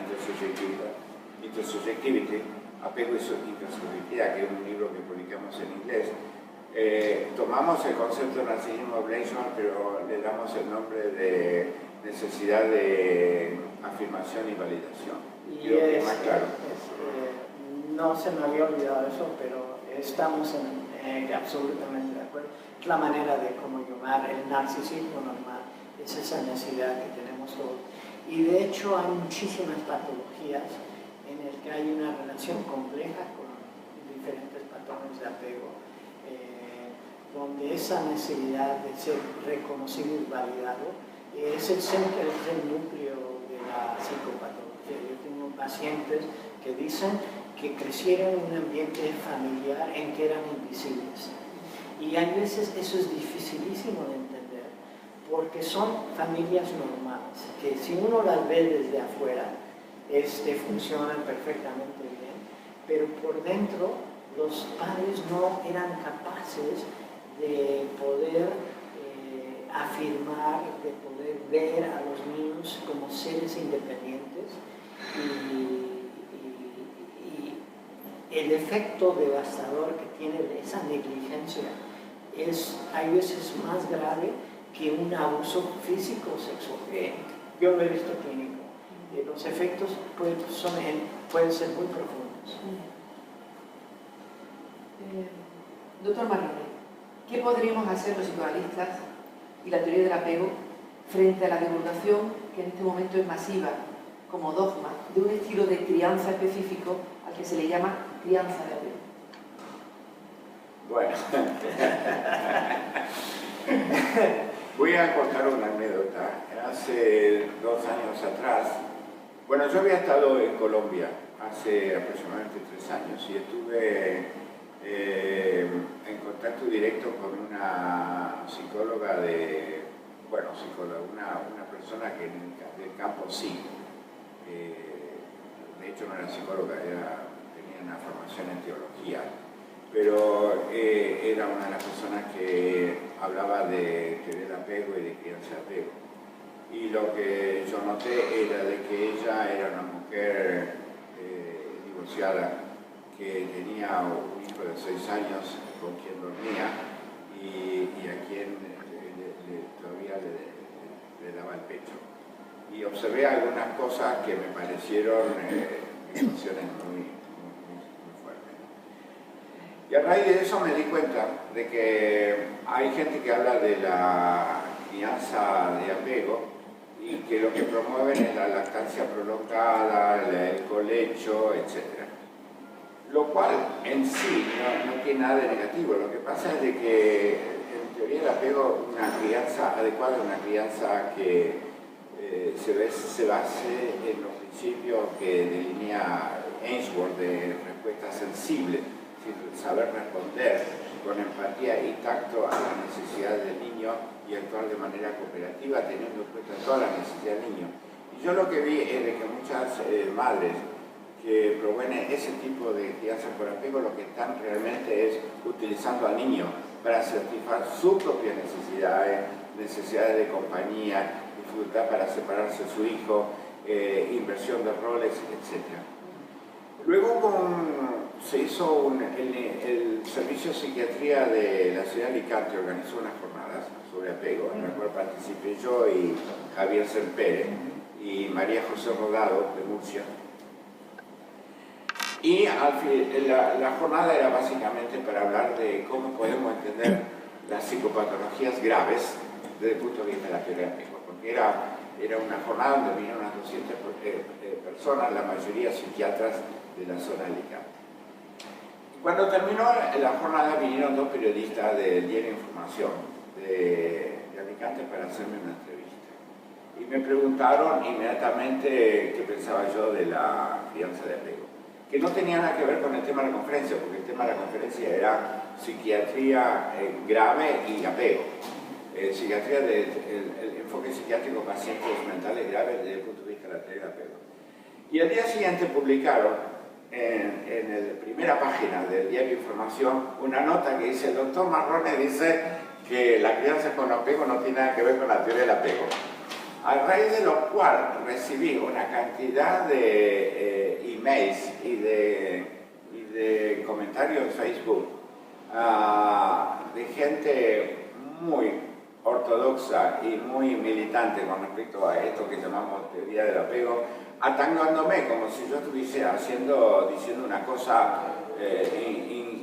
Intersubjectivity, Apego y Intersubjetividad, que es un libro que publicamos en inglés, tomamos el concepto de narcisismo Bleichmann, pero le damos el nombre de necesidad de afirmación y validación. Y creo que es más claro. No se me había olvidado eso, pero estamos absolutamente de acuerdo. Es la manera de cómo llamar el narcisismo normal, es esa necesidad que tenemos todos. Y de hecho hay muchísimas patologías en las que hay una relación compleja con diferentes patrones de apego, donde esa necesidad de ser reconocido y validado es el núcleo de la psicopatología. Yo tengo pacientes que dicen que crecieron en un ambiente familiar en que eran invisibles. Y hay veces eso es dificilísimo de entender, porque son familias normales, que si uno las ve desde afuera, funcionan perfectamente bien, pero por dentro los padres no eran capaces de poder afirmar, de poder ver a los niños como seres independientes, y el efecto devastador que tiene esa negligencia hay veces más grave que un abuso físico o sexual. Yo lo he visto clínico. Los efectos pueden ser muy profundos. Doctor Marrone, ¿qué podríamos hacer los psicoanalistas y la teoría del apego frente a la divulgación que en este momento es masiva como dogma de un estilo de crianza específico al que se le llama crianza de apego? Bueno, voy a contar una anécdota. Hace 2 años atrás, bueno, yo había estado en Colombia hace aproximadamente 3 años y estuve en contacto directo con una psicóloga una persona que del campo sí. De hecho no era psicóloga, tenía una formación en teología, pero era una de las personas que hablaba de teoría del apego y de crianza de apego. Y lo que yo noté era de que ella era una mujer divorciada que tenía un hijo de 6 años con quien dormía y a quien todavía le daba el pecho. Y observé algunas cosas que me parecieron emociones muy fuertes. Y a raíz de eso me di cuenta de que hay gente que habla de la crianza de apego y que lo que promueven es la lactancia prolongada, el colecho, etc. Lo cual en sí no tiene nada de negativo. Lo que pasa es de que en teoría el apego, una crianza adecuada, una crianza que se base en los principios que delinea Ainsworth de respuesta sensible, saber responder con empatía y tacto a las necesidades del niño y actuar de manera cooperativa teniendo en cuenta todas las necesidades del niño. Y yo lo que vi es de que muchas madres que promueven ese tipo de crianza por apego lo que están realmente es utilizando al niño para satisfacer sus propias necesidades de compañía, dificultad para separarse de su hijo, inversión de roles, etc. Luego se hizo el Servicio de Psiquiatría de la ciudad de Alicante, organizó unas jornadas sobre apego, en las cuales participé yo y Javier Sempere y María José Rodado de Murcia. Y la jornada era básicamente para hablar de cómo podemos entender las psicopatologías graves desde el punto de vista de la teoría del apego, porque era una jornada donde vinieron unas 200 personas, la mayoría psiquiatras de la zona de Alicante. Cuando terminó la jornada vinieron dos periodistas del diario Información de Alicante para hacerme una entrevista. Y me preguntaron inmediatamente qué pensaba yo de la crianza de apego, que no tenía nada que ver con el tema de la conferencia, porque el tema de la conferencia era psiquiatría grave y apego. Psiquiatría el enfoque psiquiátrico de pacientes mentales graves desde el punto de vista de la teoría del apego. Y al día siguiente publicaron en la primera página del diario Información una nota que dice: el doctor Marrone dice que la crianza con apego no tiene nada que ver con la teoría del apego. A raíz de lo cual recibí una cantidad de emails y de comentarios en Facebook de gente muy ortodoxa y muy militante con respecto a esto que llamamos teoría del apego, atacándome como si yo estuviese diciendo una cosa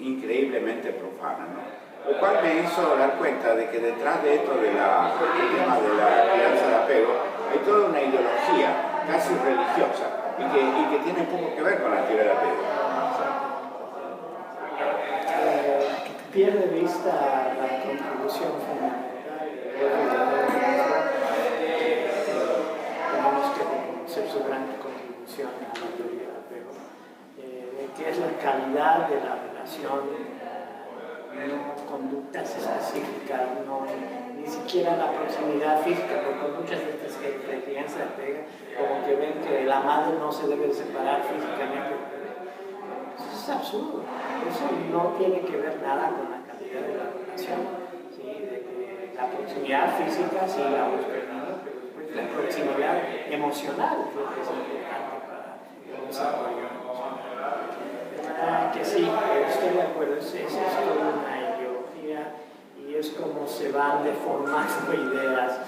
increíblemente profana, ¿no? Lo cual me hizo dar cuenta de que detrás de esto del tema de la crianza de apego hay toda una ideología casi religiosa y que tiene poco que ver con la teoría del apego. Pierde de vista la contribución fundamental. Tenemos que reconocer su gran contribución a la teoría del apego, que es la calidad de la relación, no conductas específicas, ni siquiera la proximidad física, porque muchas veces de crianza de apego como que ven que la madre no se debe separar físicamente. Eso es absurdo, eso no tiene que ver nada con la calidad de la relación, ¿sí? De que la proximidad física sí la busca el niño, pero después la proximidad emocional creo que es importante para el desarrollo emocional. Que sí, estoy de acuerdo, es toda una ideología y es como se van deformando ideas.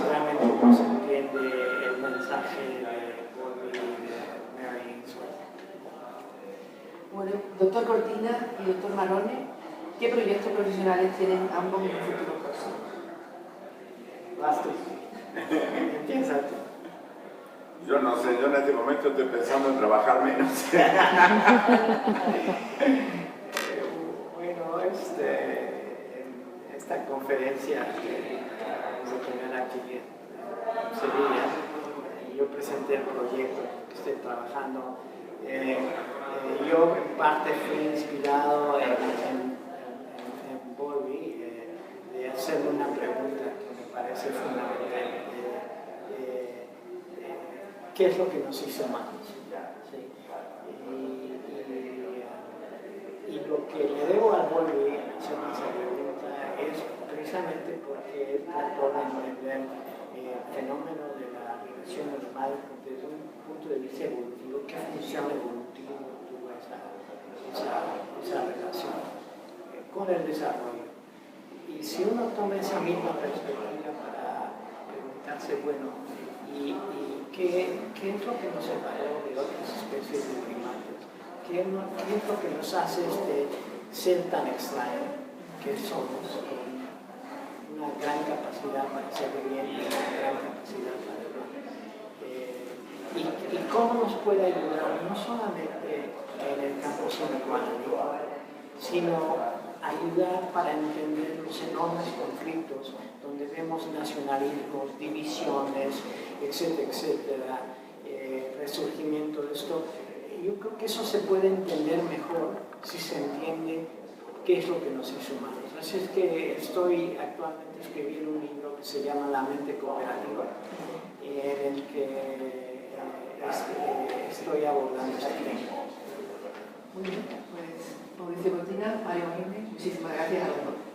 Realmente no se entiende el mensaje de Bowlby y de Mary Ainsworth. Bueno, doctor Cortina y doctor Marrone, ¿qué proyectos profesionales tienen ambos en el futuro próximo? Astrid, empieza tú. Yo no sé, yo en este momento estoy pensando en trabajar menos. Bueno, esta conferencia que vamos a tener aquí en Sevilla, yo presenté el proyecto que estoy trabajando. Yo en parte fui inspirado en Bowlby de hacerle una pregunta que me parece fundamental. ¿Qué es lo que nos hizo humanos? ¿Sí? Y lo que le debo a Bowlby en hacerme esa pregunta es precisamente porque él trató de entender el fenómeno de la relación de la madre desde un punto de vista evolutivo. ¿Qué función evolutiva tuvo esa relación con el desarrollo? Y si uno toma esa misma perspectiva para preguntarse, bueno, ¿y qué es lo que nos separó de otras especies de primates? ¿Qué es lo que nos hace ser tan extraños que somos, con una gran capacidad para hacer bien y una gran capacidad para el mal? Y cómo nos puede ayudar no solamente en el campo psicoanalítico, sino ayudar para entender los enormes conflictos donde vemos nacionalismos, divisiones, etcétera, etcétera, resurgimiento de esto. Yo creo que eso se puede entender mejor si se entiende qué es lo que nos hizo humanos. Así es que estoy actualmente escribiendo un libro que se llama La mente cooperativa, en el que estoy abordando este tema. Muy bien, pues Mauricio Cortina, Mario Jiménez, muchísimas gracias a los dos.